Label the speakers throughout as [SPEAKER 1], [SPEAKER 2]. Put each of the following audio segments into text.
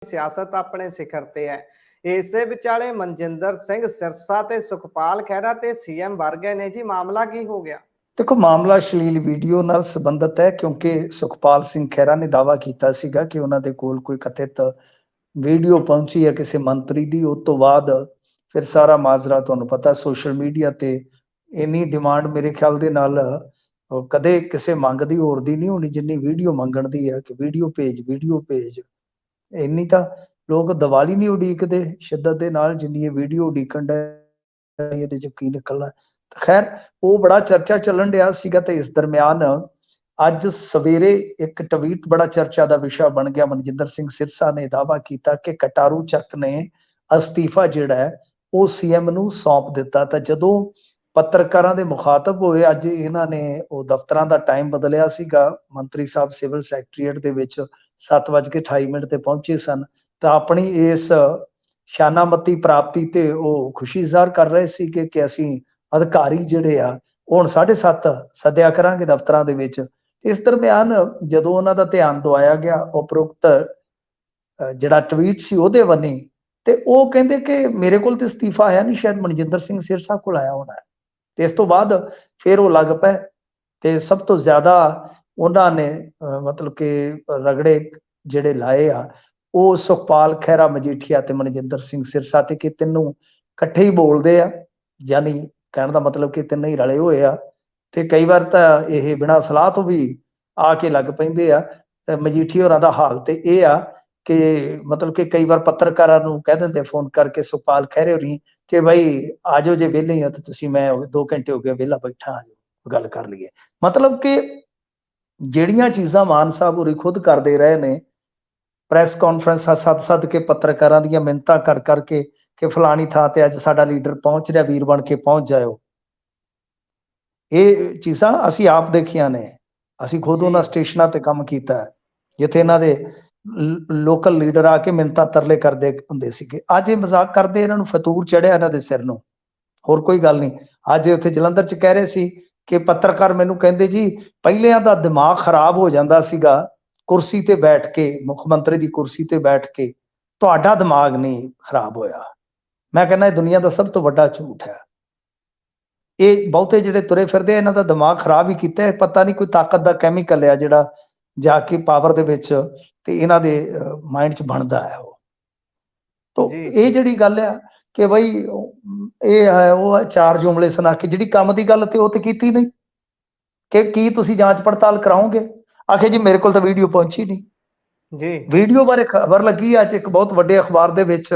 [SPEAKER 1] ਸਿਆਸਤ ਆਪਣੇ ਸਿਖਰ ਤੇ ਹੈ। ਇਸੇ ਵਿਚਾਲੇ ਮਨਜਿੰਦਰ ਸਿੰਘ ਸਿਰਸਾ ਤੇ ਸੁਖਪਾਲ ਖਹਿਰਾ ਤੇ ਸੀਐਮ ਬਣ ਗਏ ਨੇ ਜੀ। ਮਾਮਲਾ ਕੀ ਹੋ ਗਿਆ?
[SPEAKER 2] देखो, मामला अश्लील वीडियो नाल संबंधित है क्योंकि सुखपाल सिंह खैरा ने दावा किया सीगा कि उन्होंने कोल कोई कथित वीडियो पहुंची है किसी मंत्री दी। उस तो बाद फिर सारा माजरा तुहानूं पता सोशल मीडिया ते इन्नी डिमांड मेरे ख्याल दे नाल कदे किसी मंग दी होर दी नहीं होनी जिन्नी वीडियो मंगण दी है कि वीडियो भेज। इन्नी तां लोग दिवाली नहीं उडीकदे शिद्दत दे नाल जिन्नी ये वीडियो उडीकण डे ਇਹਦੇ ਚ ਕੀ ਨਿਕਲਣਾ। खैर वो बड़ा चर्चा चलन डਿਆ ਸੀਗਾ ਤੇ इस दरम्यान ਅੱਜ सवेरे एक ट्वीट बड़ा चर्चा का विषय बन गया। मनजिंदर सिंह सिरसा ने दावा किया कि कटारू ਚੱਕ ने ਅਸਤੀਫਾ ਜਿਹੜਾ ਹੈ ਉਹ ਸੀਐਮ ਨੂੰ ਸੌਂਪ ਦਿੱਤਾ। ਤਾਂ ਜਦੋਂ ਪੱਤਰਕਾਰਾਂ ਦੇ ਮੁਖਾਤਬ ਹੋਏ ਅੱਜ ਇਹਨਾਂ ਨੇ ਉਹ ਦਫ਼ਤਰਾਂ ਦਾ ਟਾਈਮ ਬਦਲਿਆ ਸੀਗਾ। ਮੰਤਰੀ ਸਾਹਿਬ ਸਿਵਲ ਸੈਕਟਰੀਏਟ ਦੇ ਵਿੱਚ 7:28 ਤੇ ਪਹੁੰਚੇ ਸਨ ਤਾਂ ਆਪਣੀ ਇਸ ਸ਼ਾਨਾਮਤੀ ਪ੍ਰਾਪਤੀ ਤੇ ਉਹ ਖੁਸ਼ੀ ਜ਼ਾਹਰ ਕਰ ਰਹੇ ਸੀ ਕਿ ਅਸੀਂ ਅਧਿਕਾਰੀ ਜਿਹੜੇ ਆ ਹੁਣ 7:30 ਸੱਦਿਆ ਕਰਾਂਗੇ ਦਫ਼ਤਰਾਂ ਦੇ ਵਿੱਚ। ਇਸ ਦਰਮਿਆਨ ਜਦੋਂ ਉਹਨਾਂ ਦਾ ਧਿਆਨ ਦਵਾਇਆ ਗਿਆ ਉਪਰੋਕਤ ਜਿਹੜਾ ਟਵੀਟ ਸੀ ਉਹਦੇ ਵੱਨੀ ਤੇ ਉਹ ਕਹਿੰਦੇ ਕਿ ਮੇਰੇ ਕੋਲ ਤੇ ਅਸਤੀਫਾ ਆਇਆ ਨਹੀਂ, ਸ਼ਾਇਦ ਮਨਜਿੰਦਰ ਸਿੰਘ ਸਿਰਸਾ ਕੋਲ ਆਇਆ ਹੋਣਾ। ਤੇ ਇਸ ਤੋਂ ਬਾਅਦ ਫਿਰ ਉਹ ਲੱਗ ਪਏ ਤੇ ਸਭ ਤੋਂ ਜ਼ਿਆਦਾ ਉਹਨਾਂ ਨੇ ਮਤਲਬ ਕਿ ਰਗੜੇ ਜਿਹੜੇ ਲਾਏ ਆ ਉਹ ਸੁਖਪਾਲ ਖਹਿਰਾ ਮਜੀਠੀਆ ਤੇ ਮਨਜਿੰਦਰ ਸਿੰਘ ਸਿਰਸਾ ਤੇ ਕਿ ਤਿੰਨੋਂ ਇਕੱਠੇ ਹੀ ਬੋਲਦੇ ਆ, ਯਾਨੀ ਕਹਿਣ ਦਾ ਮਤਲਬ ਕਿ ਤਿੰਨੇ ਹੀ ਰਲੇ ਹੋਏ ਆ। ਤੇ ਕਈ ਵਾਰ ਤਾਂ ਇਹ ਬਿਨਾਂ ਸਲਾਹ ਤੋਂ ਵੀ ਆ ਕੇ ਲੱਗ ਪੈਂਦੇ ਆ। ਮਜੀਠੀਆ ਹੋਰਾਂ ਦਾ ਹਾਲ ਤੇ ਇਹ ਆ ਕਿ ਮਤਲਬ ਕਿ ਕਈ ਵਾਰ ਪੱਤਰਕਾਰਾਂ ਨੂੰ ਕਹਿ ਦਿੰਦੇ ਫੋਨ ਕਰਕੇ ਸੁਖਪਾਲ ਖਹਿਰੇ ਹੋਰੀ ਕਿ ਭਾਈ ਆ ਜਾਓ ਜੇ ਵਿਹਲੇ ਆ ਤੇ ਤੁਸੀਂ, ਮੈਂ 2 ਘੰਟੇ ਹੋ ਗਏ ਵਿਹਲਾ ਬੈਠਾ, ਆ ਜਾਓ ਗੱਲ ਕਰ ਲਈਏ। ਮਤਲਬ ਕਿ ਜਿਹੜੀਆਂ ਚੀਜ਼ਾਂ ਮਾਨ ਸਾਹਿਬ ਹੋਰੀ ਖੁਦ ਕਰਦੇ ਰਹੇ ਨੇ, ਪ੍ਰੈਸ ਕਾਨਫਰੰਸਾਂ ਸੱਦ ਕੇ ਪੱਤਰਕਾਰਾਂ ਦੀਆਂ ਮਿੰਨਤਾਂ ਕਰ ਕਰਕੇ ਕਿ ਫਲਾਣੀ ਥਾਂ ਤੇ ਅੱਜ ਸਾਡਾ ਲੀਡਰ ਪਹੁੰਚ ਰਿਹਾ, ਵੀਰ ਬਣ ਕੇ ਪਹੁੰਚ ਜਾਇਓ। ਇਹ ਚੀਜ਼ਾਂ ਅਸੀਂ ਆਪ ਦੇਖੀਆਂ ਨੇ, ਅਸੀਂ ਖੁਦ ਉਹਨਾਂ ਸਟੇਸ਼ਨਾਂ ਤੇ ਕੰਮ ਕੀਤਾ ਜਿੱਥੇ ਇਹਨਾਂ ਦੇ ਲੋਕਲ ਲੀਡਰ ਆ ਕੇ ਮਿੰਨਤਾਂ ਤਰਲੇ ਕਰਦੇ ਹੁੰਦੇ ਸੀਗੇ। ਅੱਜ ਇਹ ਮਜ਼ਾਕ ਕਰਦੇ, ਇਹਨਾਂ ਨੂੰ ਫਤੂਰ ਚੜਿਆ ਇਹਨਾਂ ਦੇ ਸਿਰ ਨੂੰ, ਹੋਰ ਕੋਈ ਗੱਲ ਨਹੀਂ। ਅੱਜ ਉੱਥੇ ਜਲੰਧਰ ਚ ਕਹਿ ਰਹੇ ਸੀ ਕਿ ਪੱਤਰਕਾਰ ਮੈਨੂੰ ਕਹਿੰਦੇ ਜੀ ਪਹਿਲਿਆਂ ਦਾ ਦਿਮਾਗ ਖਰਾਬ ਹੋ ਜਾਂਦਾ ਸੀਗਾ ਕੁਰਸੀ ਤੇ ਬੈਠ ਕੇ, ਮੁੱਖ ਮੰਤਰੀ ਦੀ ਕੁਰਸੀ ਤੇ ਬੈਠ ਕੇ, ਤੁਹਾਡਾ ਦਿਮਾਗ ਨਹੀਂ ਖਰਾਬ ਹੋਇਆ। ਮੈਂ ਕਹਿੰਦਾ ਇਹ ਦੁਨੀਆ ਦਾ ਸਭ ਤੋਂ ਵੱਡਾ ਝੂਠ ਹੈ। ਇਹ ਬਹੁਤੇ ਜਿਹੜੇ ਤੁਰੇ ਫਿਰਦੇ ਇਹਨਾਂ ਦਾ ਦਿਮਾਗ ਖਰਾਬ ਹੀ ਕੀਤਾ ਹੈ। ਪਤਾ ਨਹੀਂ ਕੋਈ ਤਾਕਤ ਦਾ ਕੈਮੀਕਲ ਆ ਜਿਹੜਾ ਜਾ ਕੇ ਪਾਵਰ ਦੇ ਵਿੱਚ ਤੇ ਇਹਨਾਂ ਦੇ ਮਾਈਂਡ 'ਚ ਬਣਦਾ ਹੈ ਉਹ। ਤਾਂ ਇਹ ਜਿਹੜੀ ਗੱਲ ਆ ਕਿ ਬਈ ਇਹ ਹੈ ਉਹ ਚਾਰ ਜੁਮਲੇ ਸੁਣਾ ਕੇ ਜਿਹੜੀ ਕੰਮ ਦੀ ਗੱਲ ਤੇ ਉਹ ਤੇ ਕੀਤੀ ਨਹੀਂ ਕਿ ਕੀ ਤੁਸੀਂ ਜਾਂਚ ਪੜਤਾਲ ਕਰਾਓਗੇ। ਆਖੇ ਜੀ ਮੇਰੇ ਕੋਲ ਤਾਂ ਵੀਡੀਓ ਪਹੁੰਚੀ ਨਹੀਂ ਜੀ। ਵੀਡੀਓ ਬਾਰੇ ਖਬਰ ਲੱਗੀ ਅੱਜ ਇੱਕ ਬਹੁਤ ਵੱਡੇ ਅਖਬਾਰ ਦੇ ਵਿੱਚ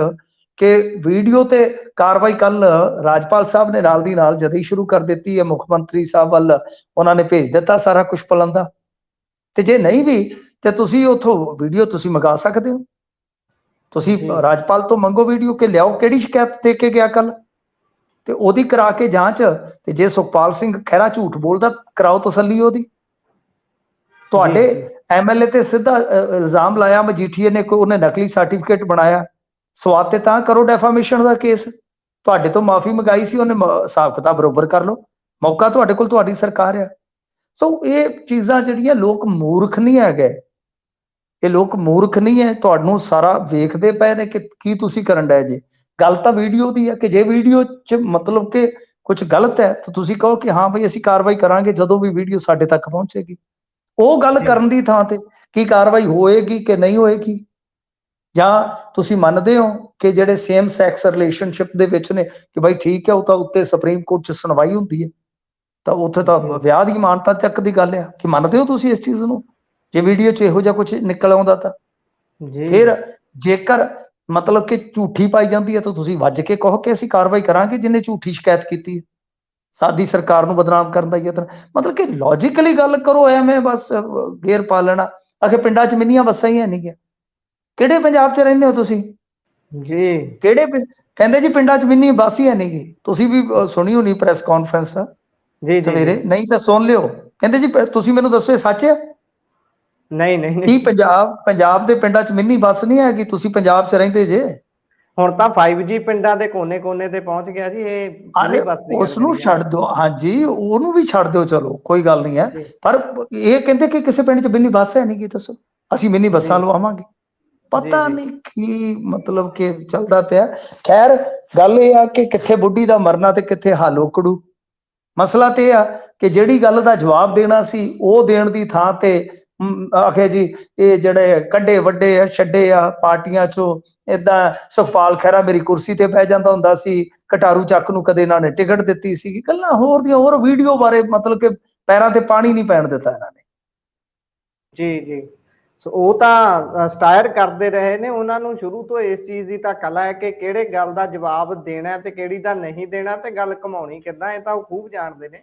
[SPEAKER 2] ਕਿ ਵੀਡੀਓ ਤੇ ਕਾਰਵਾਈ ਕੱਲ ਰਾਜਪਾਲ ਸਾਹਿਬ ਨੇ ਨਾਲ ਦੀ ਨਾਲ ਜਦ ਹੀ ਸ਼ੁਰੂ ਕਰ ਦਿੱਤੀ ਹੈ। ਮੁੱਖ ਮੰਤਰੀ ਸਾਹਿਬ ਵੱਲ ਉਹਨਾਂ ਨੇ ਭੇਜ ਦਿੱਤਾ ਸਾਰਾ ਕੁਝ ਪਲੰਦਾ। ਤੇ ਜੇ ਨਹੀਂ ਵੀ ਤੇ ਤੁਸੀਂ ਉਥੋਂ ਵੀਡੀਓ ਤੁਸੀਂ ਮੰਗਾ ਸਕਦੇ ਹੋ। ਤੁਸੀਂ ਰਾਜਪਾਲ ਤੋਂ ਮੰਗੋ ਵੀਡੀਓ ਕਿ ਲਿਆਓ ਕਿਹੜੀ ਸ਼ਿਕਾਇਤ ਦੇ ਕੇ ਗਿਆ ਕੱਲ ਤੇ ਉਹਦੀ ਕਰਾ ਕੇ ਜਾਂਚ। ਤੇ ਜੇ ਸੁਖਪਾਲ ਸਿੰਘ ਖਹਿਰਾ ਝੂਠ ਬੋਲਦਾ ਕਰਾਓ ਤਸੱਲੀ ਉਹਦੀ। ਤੁਹਾਡੇ ਐਮਐਲਏ ਤੇ ਸਿੱਧਾ ਇਲਜ਼ਾਮ ਲਾਇਆ ਮਜੀਠੀਏ ਨੇ ਕੋਈ ਉਹਨੇ ਨਕਲੀ ਸਰਟੀਫਿਕੇਟ ਬਣਾਇਆ। ਸਵਾਦ ਤੇ ਤਾਂ ਕਰੋ ਡੈਫਾਮੇਸ਼ਨ ਦਾ ਕੇਸ। ਤੁਹਾਡੇ ਤੋਂ ਮਾਫੀ ਮੰਗਾਈ ਸੀ ਉਹਨੇ, ਹਿਸਾਬ ਕਿਤਾਬ ਬਰੋਬਰ ਕਰ ਲਓ। ਮੌਕਾ ਤੁਹਾਡੇ ਕੋਲ, ਤੁਹਾਡੀ ਸਰਕਾਰ ਆ। ਸੋ ਇਹ ਚੀਜ਼ਾਂ ਜਿਹੜੀਆਂ ਲੋਕ ਮੂਰਖ ਨਹੀਂ ਹੈਗੇ, ਇਹ ਲੋਕ ਮੂਰਖ ਨਹੀਂ ਹੈ। ਤੁਹਾਨੂੰ ਸਾਰਾ ਵੇਖਦੇ ਪਏ ਨੇ ਕਿ ਕੀ ਤੁਸੀਂ ਕਰਨ ਡਏ ਜੇ। ਗੱਲ ਤਾਂ ਵੀਡੀਓ ਦੀ ਹੈ ਕਿ ਜੇ ਵੀਡੀਓ 'ਚ ਮਤਲਬ ਕਿ ਕੁਝ ਗਲਤ ਹੈ ਤਾਂ ਤੁਸੀਂ ਕਹੋ ਕਿ ਹਾਂ ਬਈ ਅਸੀਂ ਕਾਰਵਾਈ ਕਰਾਂਗੇ ਜਦੋਂ ਵੀ ਵੀਡੀਓ ਸਾਡੇ ਤੱਕ ਪਹੁੰਚੇਗੀ। ਉਹ ਗੱਲ ਕਰਨ ਦੀ ਥਾਂ ਤੇ ਕੀ ਕਾਰਵਾਈ ਹੋਏਗੀ ਕਿ ਨਹੀਂ ਹੋਏਗੀ। ਜਾਂ ਤੁਸੀਂ ਮੰਨਦੇ ਹੋ ਕਿ ਜਿਹੜੇ ਸੇਮ ਸੈਕਸ ਰਿਲੇਸ਼ਨਸ਼ਿਪ ਦੇ ਵਿੱਚ ਨੇ ਕਿ ਬਾਈ ਠੀਕ ਹੈ ਉਹ ਤਾਂ ਉੱਤੇ ਸੁਪਰੀਮ ਕੋਰਟ 'ਚ ਸੁਣਵਾਈ ਹੁੰਦੀ ਹੈ ਤਾਂ ਉੱਥੇ ਤਾਂ ਵਿਆਹ ਦੀ ਮਾਨਤਾ ਤੱਕ ਦੀ ਗੱਲ ਆ ਕਿ ਮੰਨਦੇ ਹੋ ਤੁਸੀਂ ਇਸ ਚੀਜ਼ ਨੂੰ। ਜੇ ਵੀਡੀਓ 'ਚ ਇਹੋ ਜਿਹਾ ਕੁਝ ਨਿਕਲ ਆਉਂਦਾ ਤਾਂ ਫਿਰ ਜੇਕਰ ਮਤਲਬ ਕਿ ਝੂਠੀ ਪਾਈ ਜਾਂਦੀ ਹੈ ਤਾਂ ਤੁਸੀਂ ਵੱਜ ਕੇ ਕਹੋ ਕਿ ਅਸੀਂ ਕਾਰਵਾਈ ਕਰਾਂਗੇ ਜਿਹਨੇ ਝੂਠੀ ਸ਼ਿਕਾਇਤ ਕੀਤੀ ਹੈ। ਸਾਡੀ ਸਰਕਾਰ ਨੂੰ ਬਦਨਾਮ ਕਰਨ ਦਾ ਯਤਨ, ਮਤਲਬ ਕਿ ਲੌਜੀਕਲੀ ਗੱਲ ਕਰੋ। ਐਵੇਂ ਬਸ ਗੇਰ ਪਾ ਲੈਣਾ। ਆਖੇ ਪਿੰਡਾਂ 'ਚ ਮਿੰਨੀਆਂ ਬੱਸਾਂ ਹੀ ਹੈ ਨਹੀਂ ਗਿਆ। ਕਿਹੜੇ ਪੰਜਾਬ 'ਚ ਰਹਿੰਦੇ ਹੋ ਤੁਸੀਂ ਜੀ? ਕਿਹੜੇ ਕਹਿੰਦੇ ਜੀ ਪਿੰਡਾਂ 'ਚ ਮਿੰਨੀ ਬੱਸ ਹੀ ਹੈ ਨਹੀਂ ਗੀ। ਤੁਸੀਂ ਵੀ ਸੁਣੀ ਹੋਣੀ ਪ੍ਰੈਸ ਕਾਨਫਰੰਸ ਜੀ ਸਵੇਰੇ, ਨਹੀਂ ਤਾਂ ਸੁਣ ਲਿਓ। ਕਹਿੰਦੇ ਜੀ ਤੁਸੀਂ ਮੈਨੂੰ ਦੱਸੋ ਇਹ ਸੱਚ ਹੈ? ਨਹੀਂ ਕੀ ਪੰਜਾਬ ਦੇ ਪਿੰਡਾਂ 'ਚ ਮਿੰਨੀ ਬੱਸ ਨਹੀਂ ਹੈਗੀ? ਤੁਸੀਂ ਪੰਜਾਬ 'ਚ ਰਹਿੰਦੇ ਜੇ।
[SPEAKER 1] ਹੁਣ ਤਾਂ 5G ਪਿੰਡਾਂ ਦੇ ਕੋਨੇ ਤੇ ਪਹੁੰਚ ਗਿਆ ਜੀ। ਇਹ
[SPEAKER 2] ਉਸ ਨੂੰ ਛੱਡ ਦਿਓ। ਹਾਂਜੀ ਉਹਨੂੰ ਵੀ ਛੱਡ ਦਿਓ, ਚਲੋ ਕੋਈ ਗੱਲ ਨਹੀਂ ਹੈ। ਪਰ ਇਹ ਕਹਿੰਦੇ ਕਿ ਕਿਸੇ ਪਿੰਡ 'ਚ ਮਿੰਨੀ ਬੱਸ ਹੈ ਨਹੀਂ ਗੀ। ਦੱਸੋ ਅਸੀਂ ਮਿੰਨੀ ਬੱਸਾਂ ਲਵਾਵਾਂਗੇ। ਪਤਾ
[SPEAKER 1] ਜੀ
[SPEAKER 2] ਨਹੀਂ ਕੀ ਮਤਲਬ ਕਿ ਚੱਲਦਾ ਪਿਆ। ਖੈਰ ਗੱਲ ਇਹ ਆ ਕਿ ਕਿੱਥੇ ਬੁੱਢੀ ਦਾ ਮਰਨਾ ਤੇ ਕਿੱਥੇ ਹਾਲੋਕੜੂ। ਮਸਲਾ ਤੇ ਇਹ ਆ ਕਿ ਜਿਹੜੀ ਗੱਲ ਦਾ ਜਵਾਬ ਦੇਣਾ ਸੀ ਉਹ ਦੇਣ ਦੀ ਥਾਂ ਤੇ ਆਖੇ ਜੀ ਇਹ ਜਿਹੜੇ ਕੱਢੇ ਵੱਡੇ ਆ ਛੱਡੇ ਆ ਪਾਰਟੀਆਂ ਚੋਂ, ਏਦਾਂ ਸੁਖਪਾਲ ਖਹਿਰਾ ਮੇਰੀ ਕੁਰਸੀ ਤੇ ਬਹਿ ਜਾਂਦਾ ਹੁੰਦਾ ਸੀ, ਕਟਾਰੂ ਚੱਕ ਨੂੰ ਕਦੇ ਇਹਨਾਂ ਨੇ ਟਿਕਟ ਦਿੱਤੀ ਸੀ, ਗੱਲਾਂ ਹੋਰ ਦੀਆਂ ਹੋਰ। ਵੀਡੀਓ ਬਾਰੇ ਮਤਲਬ ਕਿ ਪੈਰਾਂ ਤੇ ਪਾਣੀ ਨਹੀਂ ਪੈਣ ਦਿੱਤਾ ਇਹਨਾਂ ਨੇ।
[SPEAKER 1] ਜੀ ਸੋ ਉਹ ਤਾਂ ਸਟਾਇਰ ਕਰਦੇ ਰਹੇ ਨੇ, ਉਹਨਾਂ ਨੂੰ ਸ਼ੁਰੂ ਤੋਂ ਇਸ ਚੀਜ਼ ਦੀ ਤਾਂ ਕਲਾ ਹੈ ਕਿ ਕਿਹੜੇ ਗੱਲ ਦਾ ਜਵਾਬ ਦੇਣਾ ਤੇ ਕਿਹੜੀ ਦਾ ਨਹੀਂ ਦੇਣਾ, ਤੇ ਗੱਲ ਘਮਾਉਣੀ ਕਿੱਦਾਂ, ਇਹ ਤਾਂ ਉਹ ਖੂਬ ਜਾਣਦੇ ਨੇ।